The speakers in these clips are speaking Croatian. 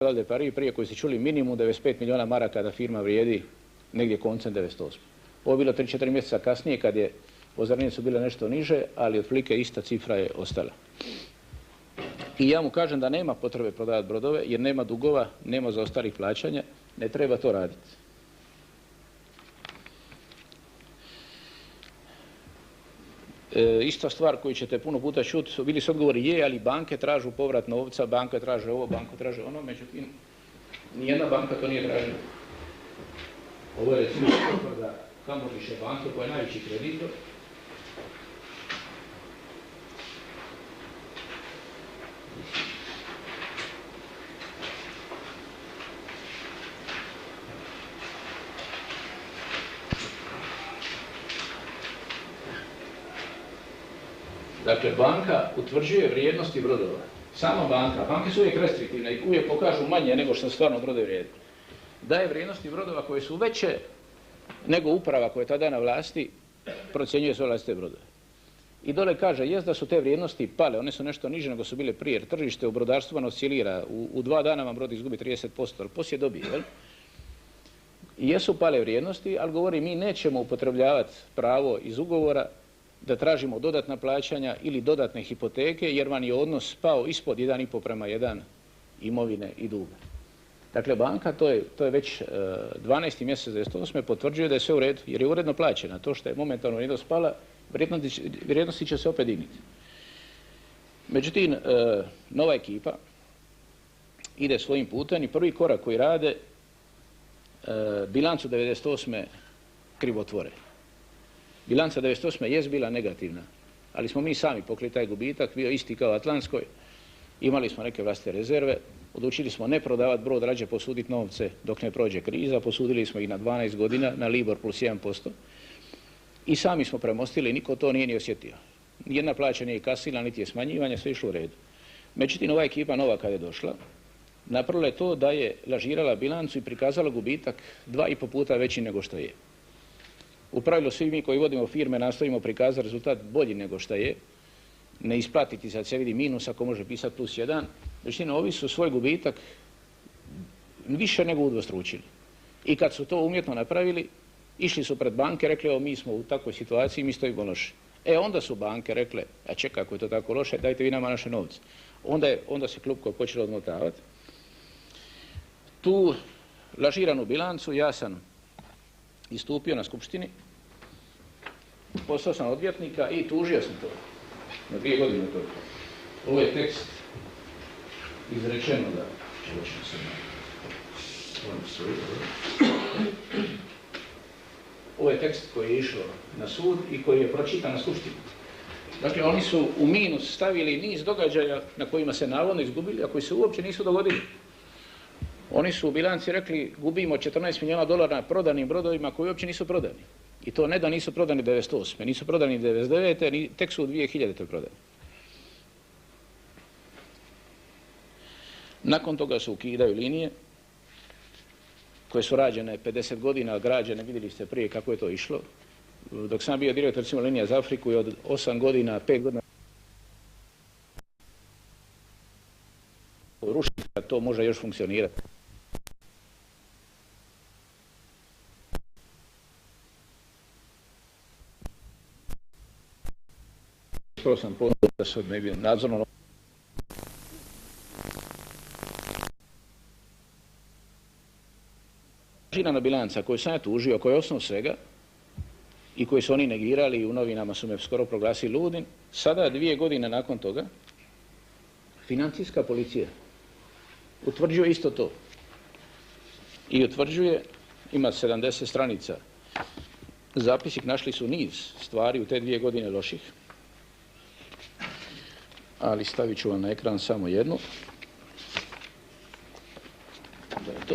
de Paris prije koji su čuli minimum 95 milijuna maraka da firma vrijedi negdje koncem 98. Ovo je bilo 3-4 mjeseca kasnije kad je pozornije su bile nešto niže, ali otprilike ista cifra je ostala. I ja mu kažem da nema potrebe prodavati brodove jer nema dugova, nema zaostalih plaćanja, ne treba to raditi. Ista stvar koju ćete puno puta čuti, bili su odgovori je, ali banke tražu povrat novca, banka traže ovo, banka traže ono, međutim, nijedna banka to nije tražila. Ovo je recimo potvrda Kamorniše banke koja je najveći kreditor. Dakle, banka utvrđuje vrijednosti brodova. Sama banka, banke su uvijek restriktivne i uvijek pokažu manje nego što stvarno brodovi vrijede. Daje vrijednosti brodova koje su veće nego uprava koja je tada na vlasti procjenjuje svoje vlastite brodove. I dole kaže, jest da su te vrijednosti pale, one su nešto niže nego su bile prije, jer tržište u brodarstvu oscilira, u 2 dana vam brod izgubi 30%, ali poslije dobije, jel? I jesu pale vrijednosti, ali govori mi nećemo upotrebljavati pravo iz ugovora da tražimo dodatna plaćanja ili dodatne hipoteke, jer vam je odnos pao ispod 1,5 prema 1 imovine i duga. Dakle, banka, to je već 12. mjesec 98. potvrđuje da je sve u redu, jer je uredno plaćena. To što je momentalno vrijednost pala, vrijednosti će se opet digniti. Međutim, nova ekipa ide svojim putem i prvi korak koji rade, bilancu 98. krivotvore. Bilanca 98. jest bila negativna, ali smo mi sami pokrili taj gubitak, bio isti kao Atlantskoj, imali smo neke vlastite rezerve, odlučili smo ne prodavati brod, rađe posuditi novce dok ne prođe kriza, posudili smo ih na 12 godina, na Libor plus 1% i sami smo premostili, niko to nije ni osjetio. Nijedna plaća nije kasila, niti je smanjivanje, sve išlo u redu. Međutim, ova ekipa nova kad je došla, napravila je to da je lažirala bilancu i prikazala gubitak 2,5 puta veći nego što je. U pravilu svi mi koji vodimo firme nastojimo prikazati rezultat bolji nego što je, ne isplatiti sad se vidi minus ako može pisati plus 1, međutim ovi su svoj gubitak više nego udvostručili. I kad su to umjetno napravili, išli su pred banke, rekli evo mi smo u takvoj situaciji, mi stojimo loše. Onda su banke rekle, a čekaj ako je to tako loše, dajte vi nama naše novce. Onda se klupko počelo odmotavati. Tu lažiranu bilancu ja sam istupio na skupštini, postao sam odvjetnika i tužio sam to. Na 2 godine to. Ovo je tekst izrečeno da... Ovo je tekst koji je išao na sud i koji je pročitan na skupštini. Dakle, oni su u minus stavili niz događaja na kojima se navodno izgubili, a koji se uopće nisu dogodili. Oni su u bilanci rekli gubimo $14 milijuna na prodanim brodovima koji uopće nisu prodani. I to ne da nisu prodani 98. Nisu prodani 99. Tek su u 2000. prodani. Nakon toga se ukidaju linije koje su rađene 50 godina, građene, vidjeli ste prije kako je to išlo. Dok sam bio direktor recimo linija za Afriku i od 8 godina, 5 godina rušiti kad to može još funkcionirati. Skoro sam ponudio da se ne bi nadzorno lažirana bilanca koju sam ja tužio, koja je osnov svega i koju su oni negirali i u novinama su me skoro proglasili ludim, sada 2 godine nakon toga financijska policija utvrđuje isto to. I utvrđuje, ima 70 stranica zapisnik, našli su niz stvari u te 2 godine loših, ali stavit ću vam na ekran samo jednu. Da je to.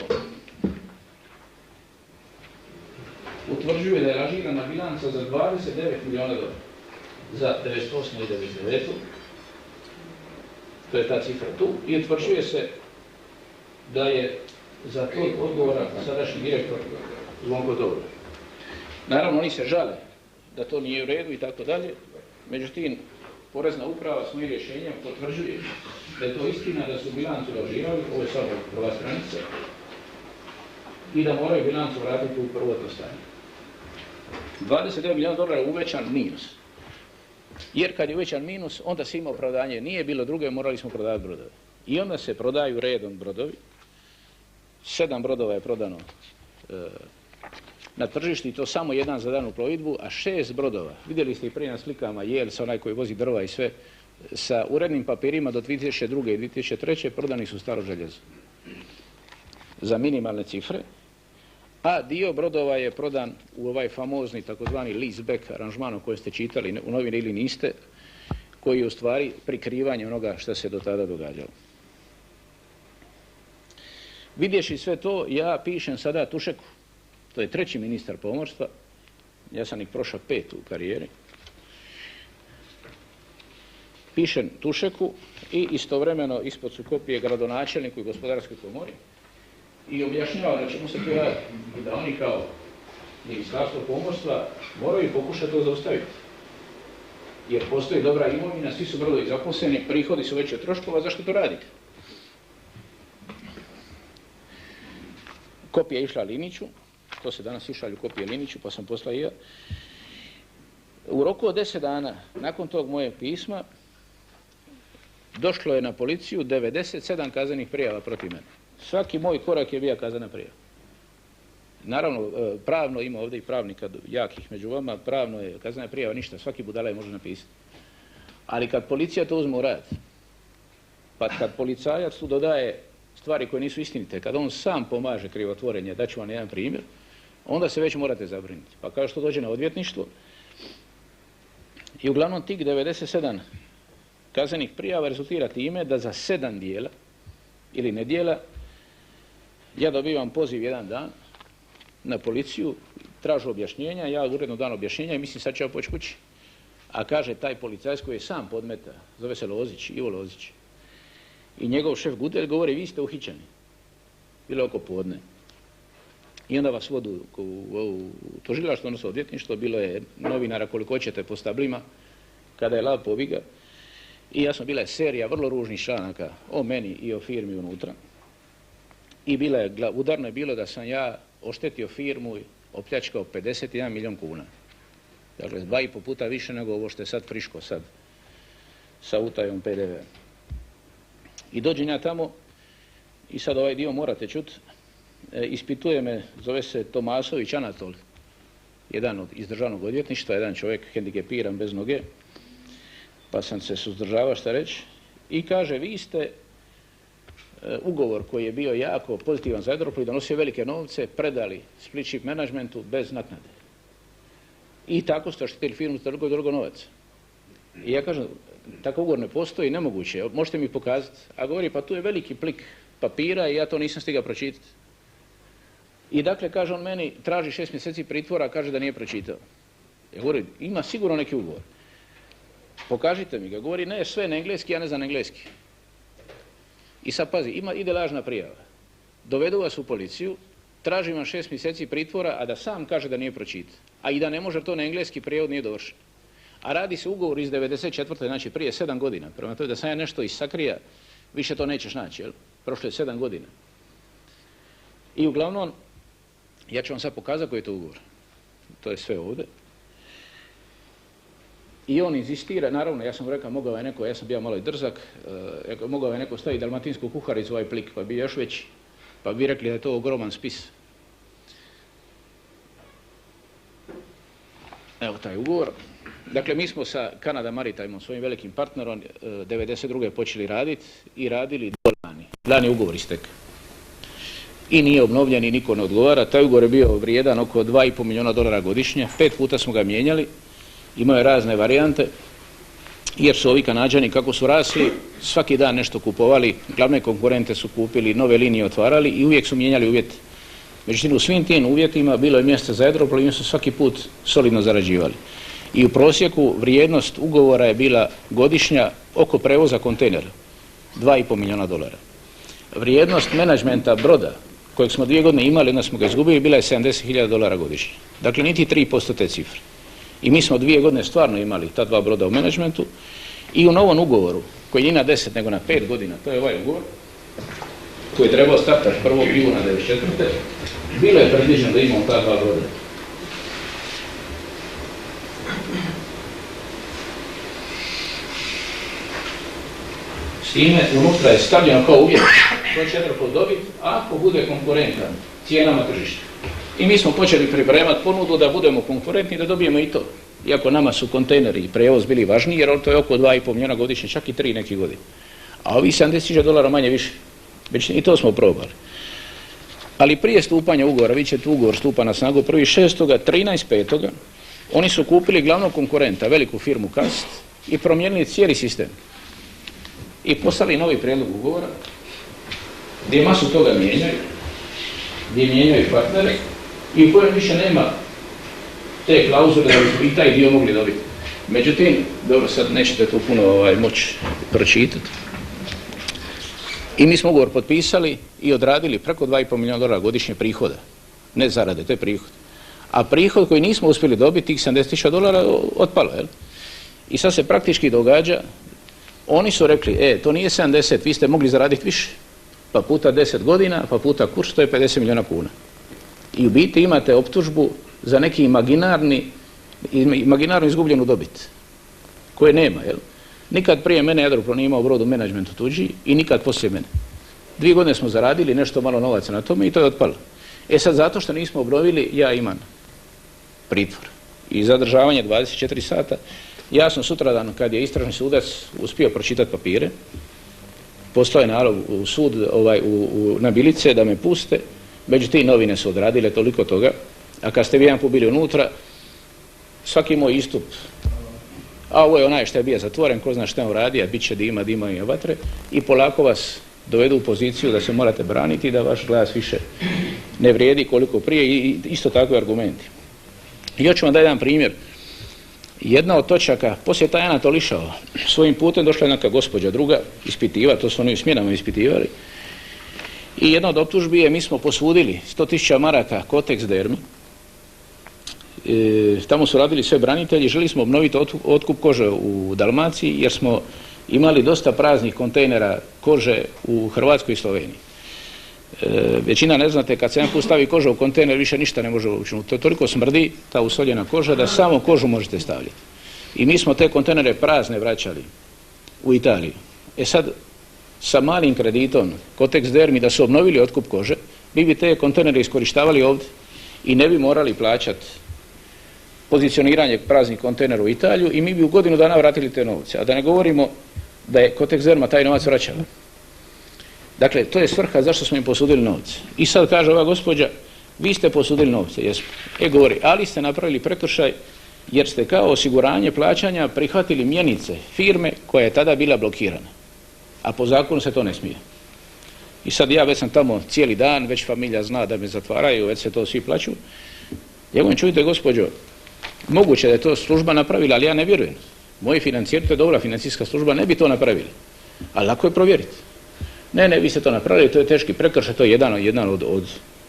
Utvrđuje da je lažirana bilanca za $29 milijuna za 98. i 99. To je ta cifra tu. I utvrđuje se da je za to odgovoran sadašnji direktor Zvonko Dobro. Naravno, oni se žale da to nije u redu i tako dalje. Međutim, Porezna uprava svojim rješenjem potvrđuje da je to istina, da su bilancu lažirali, ovo je samo prva stranica, i da moraju bilancu vratiti u prvotno stanje. 29 milijuna dolara je uvećan minus. Jer kad je uvećan minus, onda se ima opravdanje. Nije bilo druge, morali smo prodavati brodove. I onda se prodaju redom brodovi. 7 brodova je prodano na tržištu i to samo jedan za danu plovidbu, a 6 brodova, vidjeli ste i prije na slikama, Jels, onaj koji vozi drva i sve, sa urednim papirima do 2002. i 2003. prodani su staro željezo za minimalne cifre, a dio brodova je prodan u ovaj famozni takozvani leaseback aranžman o kojem ste čitali u novini ili niste, koji je u stvari prikrivanje onoga što se do tada događalo. Vidješi sve to, ja pišem sada Tušeku, to je 3. ministar pomorstva, ja sam ih prošao 5 u karijeri, pišem Tušeku i istovremeno ispod su kopije gradonačelniku i gospodarskoj komori i objašnjava da ćemo se to raditi i da oni kao ministarstvo pomorstva moraju pokušati to zaustaviti. Jer postoji dobra imovina, svi su brodovi zaposleni, prihodi su veći od troškova, zašto to radite? Kopija je išla Liniću, to se danas išalju kopije Liniću, pa sam poslao i ja. U roku od 10 dana, nakon tog moje pisma, došlo je na policiju 97 kaznenih prijava protiv mene. Svaki moj korak je bio kaznena prijava. Naravno, pravno ima ovdje i pravnika jakih među vama, pravno je kaznena prijava ništa, svaki budala je može napisati. Ali kad policija to uzme u rad, pa kad policajac tu dodaje stvari koje nisu istinite, kad on sam pomaže krivotvorenje, daću vam jedan primjer, onda se već morate zabrinuti. Pa kao što dođe na odvjetništvo i uglavnom tih 97 kaznenih prijava rezultira time da za 7 dijela ili nedjela ja dobivam poziv jedan dan na policiju, tražu objašnjenja, ja uredno dam objašnjenja i mislim sad će ja poći kući. A kaže taj policajac koji je sam podmeta, zove se Lozić, Ivo Lozić, i njegov šef Gudelj govori vi ste uhićeni. Bilo je oko podne. I onda vas vodu u tužilaštvo, odnosno odvjetništvo, bilo je novinara koliko hoćete po stablima, kada je lav poviga. I jasno, bila je serija vrlo ružnih članaka o meni i o firmi unutra. I udarno je bilo da sam ja oštetio firmu i opljačkao 51 milijun kuna. Dakle, 2,5 puta više nego ovo što je sad friško sad sa utajom PDV-a. I dođem ja tamo i sad ovaj dio morate čuti. Ispituje me, zove se Tomasović Anatol, jedan iz državnog odvjetništva, jedan čovjek hendikepiran bez noge, pa sam se suzdržavao šta reći i kaže vi ste ugovor koji je bio jako pozitivan za Jadropol i donosio velike novce, predali Split Ship Managementu bez naknade. I tako ste oštetili firmu za drugo novac. I ja kažem, takav ugovor ne postoji, nemoguće, možete mi pokazati. A govori, pa tu je veliki plik papira i ja to nisam stigao pročitati. I dakle, kaže on meni, traži 6 mjeseci pritvora, kaže da nije pročitao. Ja govori, ima sigurno neki ugovor. Pokažite mi ga. Govori, ne, sve na engleski, ja ne znam engleski. I sad pazi, ide lažna prijava. Dovedu vas u policiju, traži vam 6 mjeseci pritvora, a da sam kaže da nije pročitao. A i da ne može to na engleski, prijevod nije dovršen. A radi se ugovor iz 94. znači prije 7 godina. Prema tome da sam ja nešto isakrija, više to nećeš naći, jel? Prošlo je 7 godina. I uglavnom, ja ću vam sad pokazati koji je to ugovor. To je sve ovdje. I on inzistira, naravno, ja sam rekao, mogao je neko, ja sam bio malo i drzak, mogao je neko staviti dalmatinsku kuharicu u ovaj plik, pa bi još veći. Pa bi rekli da je to ogroman spis. Evo taj ugovor. Dakle, mi smo sa Canada Maritimeom, svojim velikim partnerom, 1992. počeli raditi i radili do lani. Lani je ugovor istek. I nije obnovljen i niko ne odgovara. Taj ugovor je bio vrijedan oko 2,5 milijuna dolara godišnje. 5 puta smo ga mijenjali. Imao je razne varijante. Jer su ovi Kanađani kako su rasli, svaki dan nešto kupovali. Glavne konkurente su kupili, nove linije otvarali i uvijek su mijenjali uvjeti. Međutim, u svim tim uvjetima bilo je mjesta za Jadropol i mi su svaki put solidno zarađivali. I u prosjeku vrijednost ugovora je bila godišnja oko prevoza kontejnera, 2,5 milijuna dolara. Vrijednost menadžmenta broda, kojeg smo 2 godine imali, onda smo ga izgubili, bila je 70.000 dolara godišnje. Dakle, niti 3% te cifre. I mi smo 2 godine stvarno imali ta 2 broda u menadžmentu I u novom ugovoru, koji nije na 10 nego na 5 godina, to je ovaj ugovor, koji je trebao startati 1. juna 1994. Bilo je predviđeno da imamo ta 2 broda. S time unutra je stavljeno kao uvjet, to će Enerpol dobiti ako bude konkurentan cijenama tržišta. I mi smo počeli pripremati ponudu da budemo konkurentni, da dobijemo i to. Iako nama su kontejneri i prevoz bili važniji, jer to je oko 2,5 milijuna godišnje, čak i 3 neki godini. A ovi $70.000 manje više. Već i to smo probali. Ali prije stupanja ugovora, vi ćete ugovor stupa na snagu 1.6. 13.5. oni su kupili glavnog konkurenta, veliku firmu Kast, i promijenili cijeli sistem. I poslali novi prijedlog ugovora, gdje masu toga mijenjaju, gdje mijenjaju partnere i u kojem više nema te klauzule da bi i taj dio mogli dobiti. Međutim, dobro, sad nećete tu puno moći pročitati. I mi smo ugovor potpisali i odradili preko $2,5 milijuna godišnje prihoda. Ne zarade, to je prihod. A prihod koji nismo uspjeli dobiti, tih $70.000, otpalo, jel? I sad se praktički događa, oni su rekli, to nije 70, vi ste mogli zaraditi više. Pa puta 10 godina, pa puta kurs, to je 50 milijuna kuna. I u biti imate optužbu za neki imaginarno izgubljenu dobit, koje nema, jel? Nikad prije mene Jadroplan nije imao brod u menadžmentu tuđi i nikad poslije mene. 2 godine smo zaradili nešto malo novaca na tome i to je otpalo. Sad zato što nismo obnovili, ja imam pritvor i zadržavanje 24 sata. Ja sam sutradan, kad je istražni sudac uspio pročitati papire, poslao je nalog u sud, na Bilice da me puste, međutim novine su odradile toliko toga, a kad ste vi jedan put bili unutra, svaki moj istup, a ovo je onaj što je bio zatvoren, ko zna šta je uradio, bit će dima i vatre, i polako vas dovedu u poziciju da se morate braniti i da vaš glas više ne vrijedi koliko prije, i isto takvi argumenti. I još ću vam dati jedan primjer. Jedna od točaka, poslije taj Anatol išao, svojim putem došla je neka gospođa druga ispitiva, to su oni u smjenama ispitivali, i jedna od optužbi je, mi smo posudili 100.000 maraka Kotex Dermi, tamo su radili sve branitelji, želi smo obnoviti otkup kože u Dalmaciji jer smo imali dosta praznih kontejnera kože u Hrvatskoj i Sloveniji. Većina ne znate, kad se jedan put stavi koža u kontejner, više ništa ne može ući. To toliko smrdi, ta usoljena koža, da samo kožu možete stavljati. I mi smo te kontejnere prazne vraćali u Italiju. Sad, sa malim kreditom Kotex Dermi, da su obnovili otkup kože, mi bi te kontejnere iskorištavali ovdje i ne bi morali plaćati pozicioniranje praznih kontejnera u Italiju i mi bi u godinu dana vratili te novce. A da ne govorimo da je Kotex Derma taj novac vraćala. Dakle, to je svrha zašto smo im posudili novce. I sad kaže ova gospođa, vi ste posudili novce, jesmo. Govori, ali ste napravili prekršaj jer ste kao osiguranje plaćanja prihvatili mjenice firme koja je tada bila blokirana. A po zakonu se to ne smije. I sad ja već sam tamo cijeli dan, već familija zna da me zatvaraju, već se to svi plaću. Ja govorim, čujte gospođo, moguće da je to služba napravila, ali ja ne vjerujem. Moji financijeri, to je dobra financijska služba, ne bi to napravili. Ali lako je provjeriti. Ne, vi ste to napravili, to je teški prekršaj, to je jedan od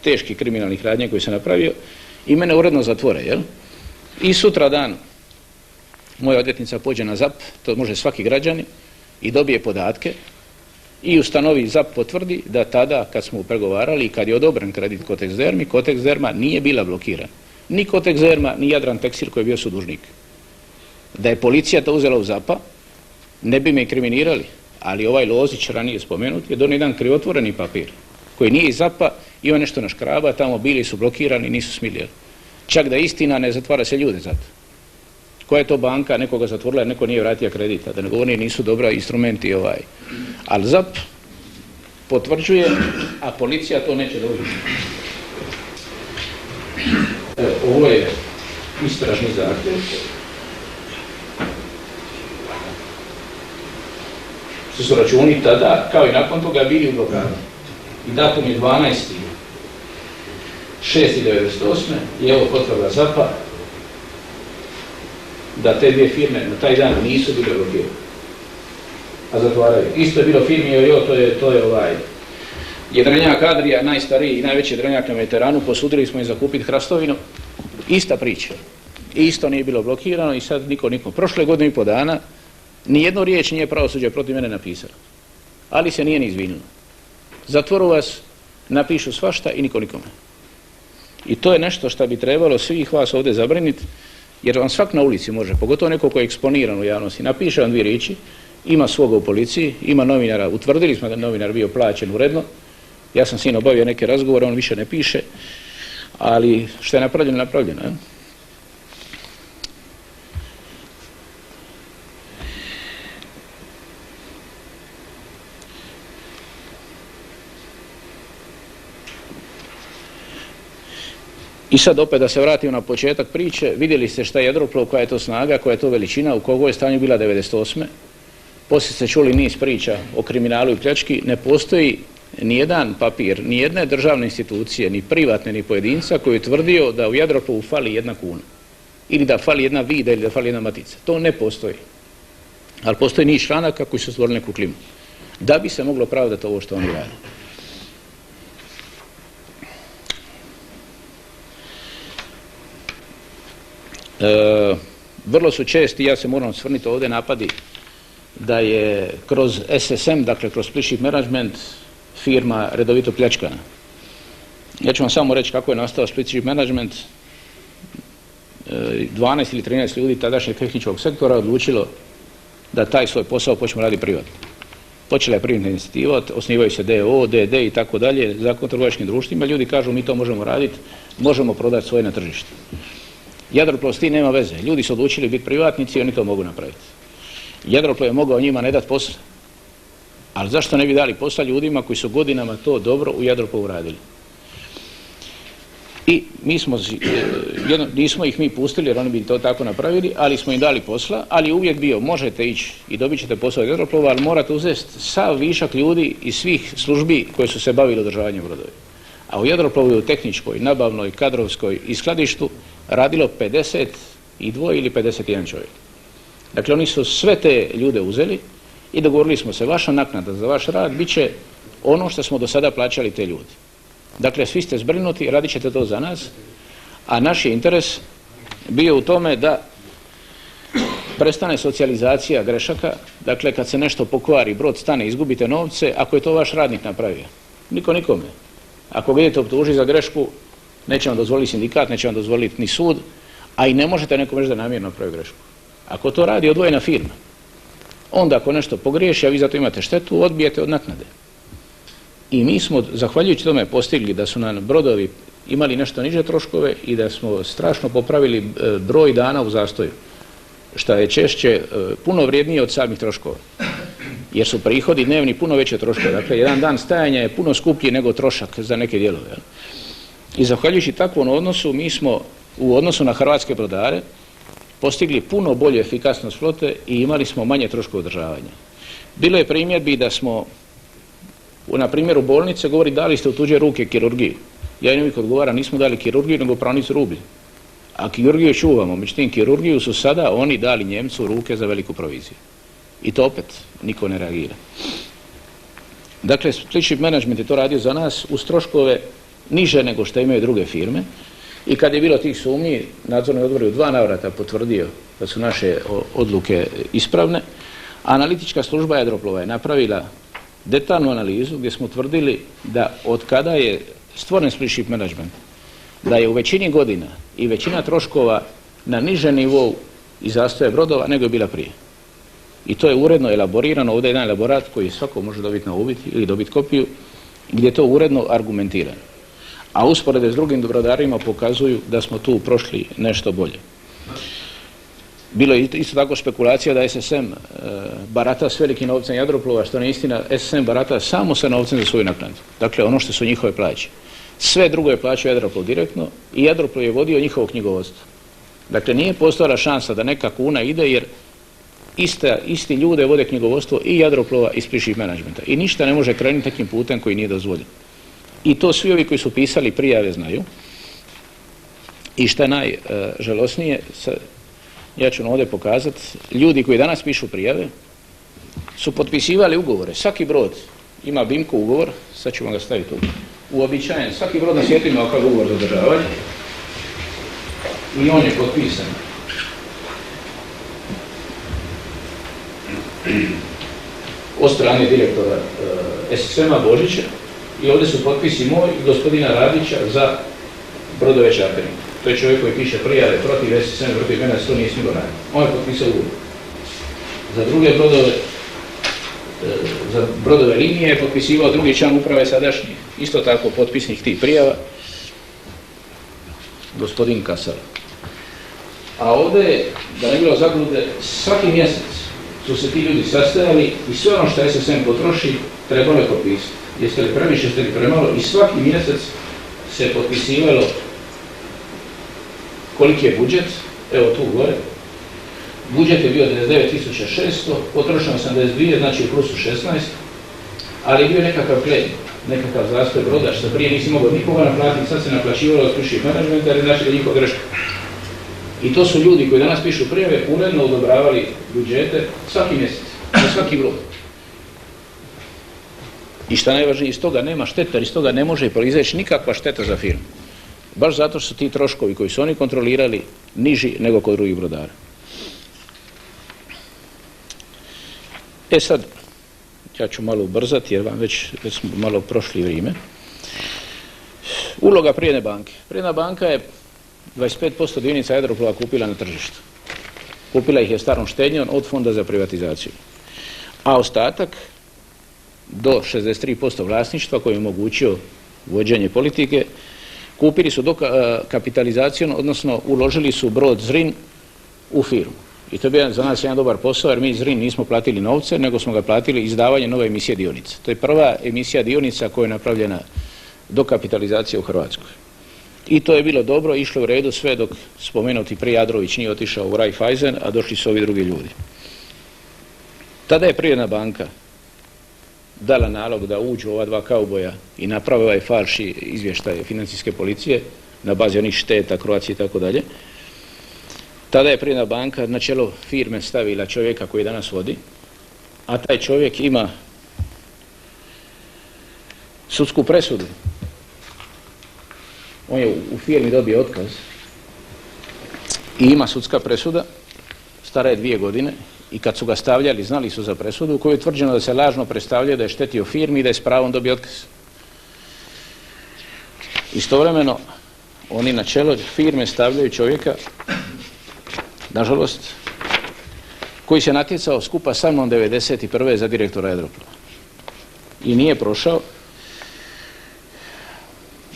teških kriminalnih radnje koji se napravio i mene uredno zatvore, jel? I sutra dan moja odvjetnica pođe na ZAP, to može svaki građanin, i dobije podatke i ustanovi, ZAP potvrdi da tada kad smo pregovarali i kad je odobren kredit Kotex Dermi, Kotex Derma nije bila blokirana. Ni Kotex Derma, ni Jadran Tekstil koji je bio sudužnik. Da je policija to uzela u ZAP-a, ne bi me inkriminirali. Ali ovaj Lozić, ranije spomenut, je donio jedan krivotvoreni papir koji nije iz ZAP-a i on nešto naškraba, tamo bili su blokirani, nisu smili. Čak da je istina, ne zatvara se ljude za to. Koja je to banka nekoga zatvorila jer neko nije vratio kredita, da ne govori nisu dobra instrumenti Ali ZAP potvrđuje, a policija to neće dobiti. Ovo je istražni zahtjev. Su računi tada, kao i nakon toga, bili u blokadu. I datum je 12.6.1998. i evo potvrda ZAP-a da te dvije firme na taj dan nisu bile blokirane. A zatvaraju. Isto je bilo firmi to je Jedrenjak Adrija, najstariji i najveći jedrenjak na Mediteranu, posudili smo im zakupiti hrastovinu. Ista priča. I isto nije bilo blokirano i sad niko. Prošle godine i po dana Nijednu riječ nije pravosuđe protiv mene napisalo. Ali se nije ni izvinilo. Zatvoru vas, napišu svašta i niko nikome. I to je nešto što bi trebalo svih vas ovdje zabriniti, jer vam svak na ulici može, pogotovo neko koji je eksponiran u javnosti, napiše vam 2 riječi, ima svoga u policiji, ima novinara, utvrdili smo da je novinar bio plaćen uredno, ja sam s njim obavio neke razgovore, on više ne piše, ali što je napravljeno, napravljeno. Je? I sad opet da se vratimo na početak priče, vidjeli ste šta je Jadroplov, koja je to snaga, koja je to veličina, u kojoj je stanju bila 98. Poslije ste čuli niz priča o kriminalu i pljački, ne postoji nijedan papir, nijedne državne institucije, ni privatne, ni pojedinca koji je tvrdio da u Jadroplovu fali 1 kuna. Ili da fali 1 vida ili da fali 1 matica. To ne postoji. Ali postoji niz članaka koji su stvorili neku klimu. Da bi se moglo pravdati ovo što oni rade. Vrlo su česti, ja se moram osvrnuti ovdje, napadi da je kroz SSM, dakle kroz Split Ship Management, firma redovito pljačkana. Ja ću vam samo reći kako je nastao Split Ship Management. 12 ili 13 ljudi tadašnjeg tehničkog sektora odlučilo da taj svoj posao počne raditi privatno. Počela je privatna inicijativa, osnivaju se DO, DD i tako dalje, Zakon o trgovačkim društvima, ljudi kažu mi to možemo raditi, možemo prodati svoje na tržištu. Jadroplov s tim nema veze, ljudi su odlučili biti privatnici i oni to mogu napraviti. Jadroplov je mogao njima ne dati posla, ali zašto ne bi dali posla ljudima koji su godinama to dobro u Jadroplovu radili? I nismo ih mi pustili jer oni bi to tako napravili, ali smo im dali posla, ali uvijek bio možete ići i dobit ćete posao od Jadroplova, ali morate uzeti sav višak ljudi iz svih službi koje su se bavili održavanjem brodova. A u Jadroplovu je u tehničkoj, nabavnoj, kadrovskoj i skladištu radilo 52 ili 51 čovjek. Dakle, oni su sve te ljude uzeli i dogovorili smo se, vaša naknada za vaš rad bit će ono što smo do sada plaćali te ljudi. Dakle, svi ste zbrinuti, radit ćete to za nas, a naš je interes bio u tome da prestane socijalizacija grešaka, dakle kad se nešto pokvari, brod stane, izgubite novce, ako je to vaš radnik napravio. Niko nikome. Ako ga idete optužiti za grešku, neće vam dozvoliti sindikat, neće vam dozvoliti ni sud, a i ne možete nekom reći da namjerno napravi grešku. Ako to radi odvojena firma, onda ako nešto pogriješi, a vi zato imate štetu, odbijete od naknade. I mi smo, zahvaljujući tome, postigli da su nam brodovi imali nešto niže troškove i da smo strašno popravili broj dana u zastoju, što je češće puno vrijednije od samih troškova. Jer su prihodi dnevni puno veće troškove. Dakle, jedan dan stajanja je puno skuplji nego trošak za neke dijelove. I zahvaljujući takvom odnosu, mi smo u odnosu na hrvatske brodare postigli puno bolju efikasnost flote i imali smo manje troškova održavanja. Bilo je primjedbi da smo, na primjeru bolnice, govori dali ste u tuđe ruke kirurgiju. Ja im uvijek odgovaram, nismo dali kirurgiju, nego pravnicu rublje. A kirurgiju čuvamo, međutim kirurgiju su sada oni dali Njemcu u ruke za veliku proviziju. I to opet niko ne reagira. Dakle, Split Ship Management je to radio za nas uz troškove niže nego što imaju druge firme. I kad je bilo tih sumnji, nadzorni odbor je u 2 navrata potvrdio da su naše odluke ispravne. Analitička služba Jadroplova je napravila detaljnu analizu gdje smo tvrdili da od kada je stvoren Split Ship Management, da je u većini godina i većina troškova na nižem nivou i zastoje brodova nego je bila prije. I to je uredno elaborirano, ovdje je jedan elaborat koji svako može dobiti na uvid ili dobiti kopiju, gdje je to uredno argumentirano. A usporede s drugim brodarima pokazuju da smo tu prošli nešto bolje. Bilo je isto tako špekulacija da SSM barata s velikim novcem Jadroplova, što nije istina, SSM barata samo sa novcem za svoju naknadu. Dakle, ono što su njihove plaće. Sve drugo je plaćao Jadroplov direktno i Jadroplov je vodio njihovo knjigovodstvo. Dakle, nije postojala šansa da neka kuna ide jer isti ljude vode knjigovodstvo i Jadroplova i Split Ship Managementa. I ništa ne može krenuti nekim putem koji nije dozvoljen. I to svi ovi koji su pisali prijave znaju. I što je najžalosnije, ja ću vam ovdje pokazati, ljudi koji danas pišu prijave su potpisivali ugovore. Svaki brod ima BIMCO ugovor, sad ću vam ga staviti tu. Uobičajen, svaki brod na svijetu ima ovakav ugovor za održavanje i on je potpisan. od strane direktora SSM-a Božića i ovdje su potpisi moj i gospodina Radića za brodove čartering. To je čovjek koji piše prijave protiv SSM, protiv mene, to nije smilo raditi. On je potpisao ugovor. Za druge brodove, za brodove linije je potpisivao drugi član uprave sadašnji, isto tako potpisnik tih prijava, gospodin Kasala. A ovdje, da ne bilo zablude, svaki mjesec su se ti ljudi sastajali i sve ono što SSM potroši trebalo je potpisati. Jeste li previše, jeste li premalo, i svaki mjesec se potpisivalo koliki je budžet, evo tu gore. Budžet je bio 99.600, potrošeno 82, znači u plusu 16, ali je bio nekakav klej, nekakav zastoj broda, što prije nisi mogao nikoga naplatiti, sad se naplaćivalo od stručnih menadžmenta, jer znači da je njihova greška. I to su ljudi koji danas pišu prijave, uredno odobravali budžete svaki mjesec, za svaki brod. I šta najvažnije, iz toga nema šteta, iz toga ne može proizaći nikakva šteta za firmu. Baš zato što su ti troškovi koji su oni kontrolirali niži nego kod drugih brodara. E sad, ja ću malo ubrzati jer vam već smo malo prošli vrijeme. Uloga Privredne banke. Privredna banka je 25% dionica Jadroplova kupila na tržištu. Kupila ih je starom štednjom od Fonda za privatizaciju. A ostatak do 63% vlasništva koji je omogućio vođenje politike, kupili su kapitalizacijom, odnosno uložili su brod Zrin u firmu. I to je bio za nas jedan dobar posao, jer mi Zrin nismo platili novce, nego smo ga platili izdavanje nove emisije dionica. To je prva emisija dionica koja je napravljena dokapitalizacija u Hrvatskoj. I to je bilo dobro, išlo u redu sve dok spomenuti prije Jadrović nije otišao u Raiffeisen, a došli su ovi drugi ljudi. Tada je Privredna banka dala nalog da uđu ova dva kauboja i naprave ovaj falš izvještaj financijske policije na bazi onih šteta, Croacije i tako dalje. Tada je Privredna banka na čelo firme stavila čovjeka koji danas vodi, a taj čovjek ima sudsku presudu. On je u firmi dobio otkaz i ima sudska presuda, stara je 2 godine, i kad su ga stavljali znali su za presudu u kojoj je tvrđeno da se lažno predstavljaju da je štetio firmi i da je s pravom dobio otkaz. Istovremeno oni na čelo firme stavljaju čovjeka, nažalost, koji se natjecao skupa sa mnom 1991. za direktora Jadroplova. I nije prošao,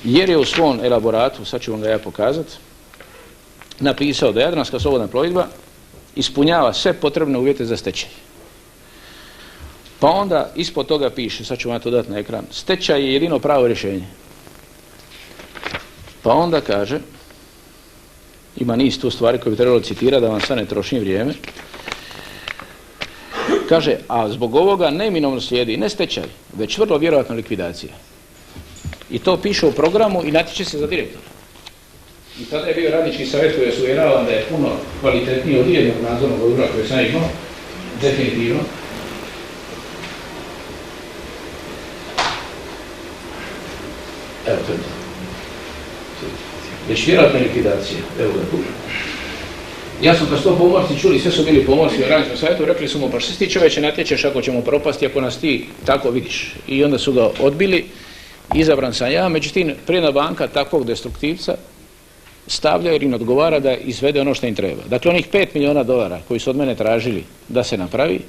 jer je u svom elaboratu, sad ću vam ga ja pokazati, napisao da Jadranska slobodna plovidba ispunjava sve potrebne uvjete za stečaj. Pa onda ispod toga piše, sad ću vam to dati na ekran, stečaj je jedino pravo rješenje. Pa onda kaže, ima niz tu stvari koje bi trebalo citirati, da vam sad ne trošim vrijeme. Kaže, a zbog ovoga neminovno slijedi ne stečaj, već vrlo vjerojatno likvidacija. I to piše u programu i natječe se za direktora. I tada je bio radnički savjet koji je uvjeravan da je puno kvalitetniji od jednog nadzornog odbora koji sam imao, definitivno. Evo to je to. Već vjerojatno likvidacija. Evo ga tu. Ja sam kad to pomorci čuli, sve su bili pomorci u radničkom savjetu, rekli su mu, pa što si ti čoveče natječeš ako ćemo propasti, ako nas ti tako vidiš. I onda su ga odbili, izabran sam ja, međutim Privredna banka takvog destruktivca stavlja jer im odgovara da izvede ono što im treba. Dakle, onih $5 milijuna koji su od mene tražili da se napravi,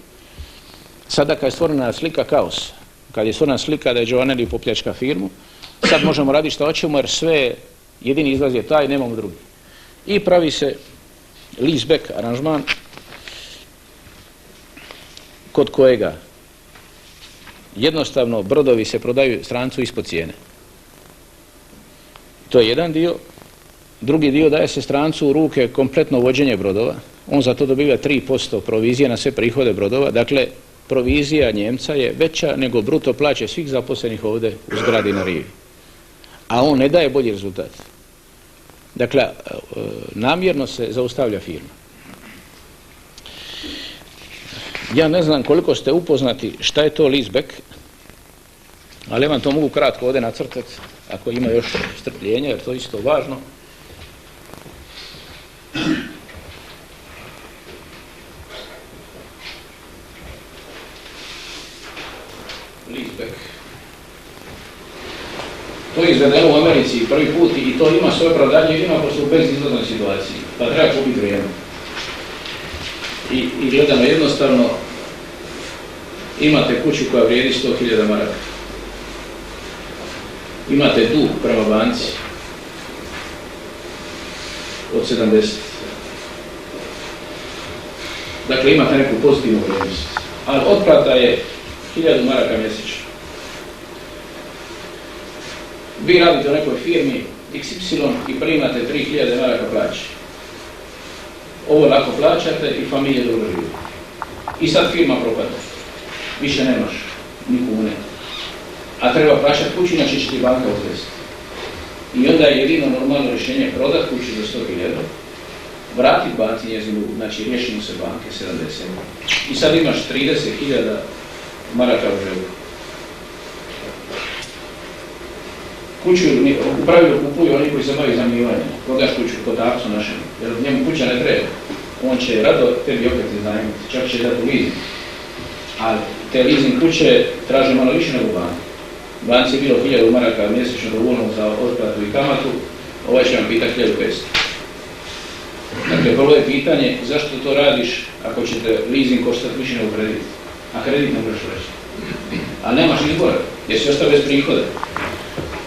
sada kad je stvorena slika kaos, kad je stvorena slika da je Giovanelli popljačka firmu, sad možemo raditi što hoćemo jer sve, jedini izlaz je taj, nemamo drugi. I pravi se leaseback aranžman kod kojega jednostavno brodovi se prodaju strancu ispod cijene. To je jedan dio. Drugi dio daje se strancu u ruke kompletno vođenje brodova. On za to dobiva 3% provizije na sve prihode brodova. Dakle, provizija Njemca je veća nego bruto plaće svih zaposlenih ovdje u zgradi na rivi. A on ne daje bolji rezultat. Dakle, namjerno se zaustavlja firma. Ja ne znam koliko ste upoznati šta je to leaseback, ali ja vam to mogu kratko ovdje nacrtati, ako ima još strpljenja, jer to je isto važno. To je izvedeno u Americi prvi put i to ima svoje opravdanje, ima ako su u bezizlaznoj situaciji, pa treba kupiti vrijeme. I gledano jednostavno, imate kuću koja vrijedi 100.000 maraka. Imate dug prema banci od 70. Dakle, imate neku pozitivnu vrijednost. Ali otplata je 1000 maraka mjesečno. Vi radite u nekoj firmi XY i primate 3000 maraka plaće. Ovo lako plaćate i familije dobro živi. I sad firma propada. Više nemaš ni kune. A treba plaćati kuću, inače će ti banka odvesti. I onda je jedino normalno rješenje prodati kuću za 100.000, vratiti banci njezinu, znači riješimo se banke 70. I sad imaš 30.000 maraka u žepu. Kuću u pravilu kupuju oni koji se bavi iznajmljivanjem. Prodaš kuću po tapcu našem, jer njemu kuća ne treba. On će rado tebi opet iznajmiti, čak će dati u leasing. Ali te leasing kuće traže malo više nego banka. Banci je bilo 1000 maraka mjesečno dovoljno za otplatu i kamatu, ovaj će vam pitati 1500. Dakle, prvo je pitanje zašto to radiš ako će te leasing koštati više nego kredit. A kredit ne možeš reći. A nemaš izbora, jer si ostao bez prihoda.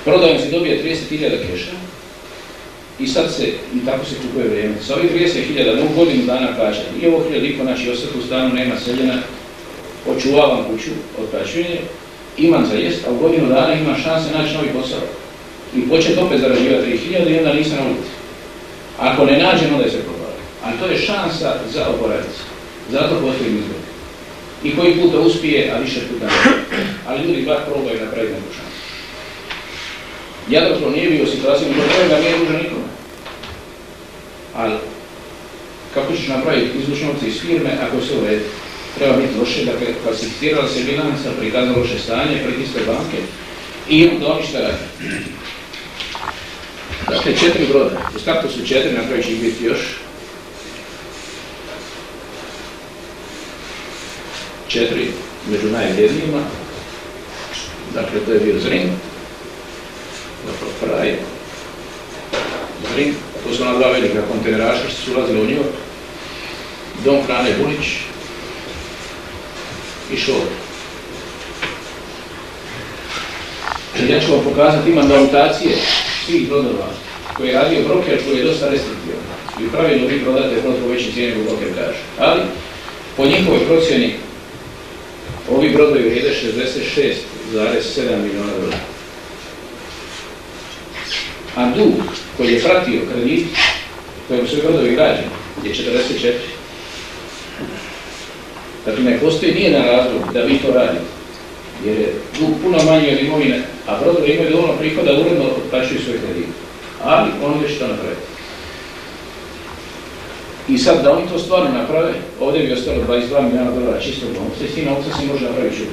Prodajom si dobije 30.000 keša i sad se, i tako se kupuje vrijeme. Sa ovih 30.000 mogu godinu dana plaćati. I ovo 1000 znači ostati u stanu, nema seljena, očuvavam kuću, otplaćujem, imam za jest, a u godinu dana imam šanse naći novi posao. I početi opet zarađivati 3000 i onda nisam na ulici. Ako ne nađem, onda je se probali. Ali to je šansa za oporaviti. Zato postoji izgled. I koji puta uspije, a više puta ne. Ali ljudi bar probaju napraviti neku šansu. Jadroplov nije bio u situaciji, da nije dužan nikome. Ali, kako ćeš napraviti izvući novce iz firme ako se uredi? Treba biti loše, dakle, klasificirala se bilanca, prikazala loše stanje, pritisle banke i onda oni šta radi. Dakle, 4 broda. U startu su 4, na kraju će ih biti još. 4 među najvrijednijima. Dakle, to je bio Zrin. Dakle, Fraj. Zrin. To su ona 2 velika kontejneraša što su ulazili u Njujork. Dom Frane Bunić i Šor. Ja ću vam pokazati, imam dokumentacije svih brodova koji je radio broker koji je dosta restriktivan. I u pravilu vi prodate brod po većoj cijeni nego broker kaže. Ali, po njihovoj procjeni, ovi brodovi vrijede 66,7 milijuna dolara. A dug koji je pratio kredit, kojim su brodovi građani, je 44. Dakle, ne postoji nijedan razlog da vi to radite, jer je dug puno manji od imovine, a brodovi imaju dovoljno prihoda da uredno otplaćuju svoj kredit. Ali oni će to napraviti. I sad da oni to stvarno naprave, ovdje bi ostalo 22 milijuna dolara čistog novca i s tim novca se može napraviti čudo.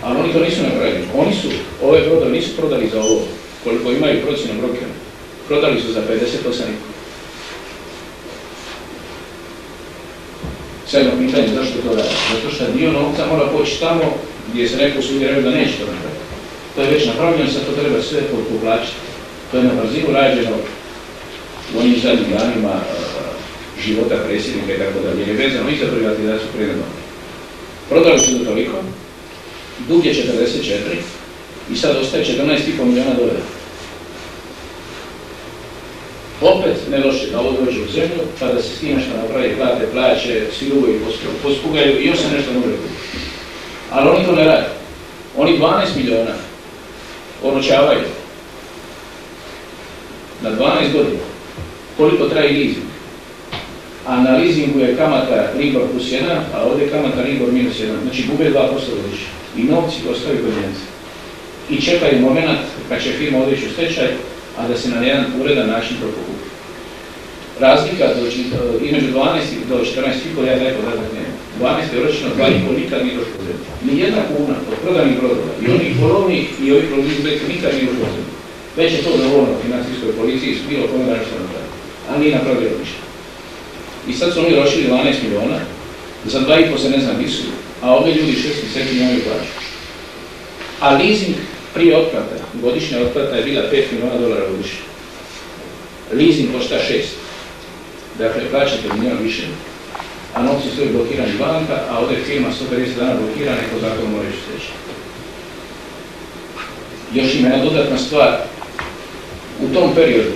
Ali oni to nisu napravili. Oni su, ove brodove nisu prodali za ovo, koliko imaju procjenu brokera. Prodali su za 58. Sad jedno pitanje zašto to radi? Zato što dio novca mora poći tamo gdje se neko suvjeraju da neće to napraviti. To je već napravljeno, sad to treba sve poplaćati. To je na brzinu rađeno u onim zadnjim danima života predsjednika i tako dalje. Je vezano i za privatizaciju predano. Prodali su do toliko, dug je 44 i sad ostaje 14,5 milijuna dolara. Opet ne loše da ovo dođe u zemlju, pa da se s tim nešto napravi, plate, plaće, siluju i pospugaju i još se nešto može kupiti. Ali oni to ne rade. Oni 12 milijuna oročavaju na 12 godina. Koliko traje leasing? A na leasingu je kamata Libor plus 1, a ovdje je kamata Libor minus 1. Znači gube 2% godišnje. I novci ostaju kod Njemca. I čekaju moment kad će firma otići u stečaj, a da se na jedan uredan način to pokupi. Razlika između 12 do 14,5, ja taj podatak nema. 12 je oročeno, 2,5 nikad nije došlo u zemlju. Nijedna kuna od prodanih brodova i onih polovnih i ovih proizvodnih nikad nije došlo u zemlju. Već je to dovoljno financijskoj policiji, bilo kome da nešto napravi. A nije napravio ništa. I sad su oni ročili 12 milijuna, za 2,5 se ne znam gdje su, a ove ljudi 6 mjeseci nemaju plaću. A leasing Prije otplata, godišnja otplata je bila $5 milijuna godišnje. Leasing košta 6. Dakle, plaćate milijun više. A novci su blokirani banka, a ovdje firma 150 dana blokirana i po zakonu moraju steći. Još ima jedna dodatna stvar. U tom periodu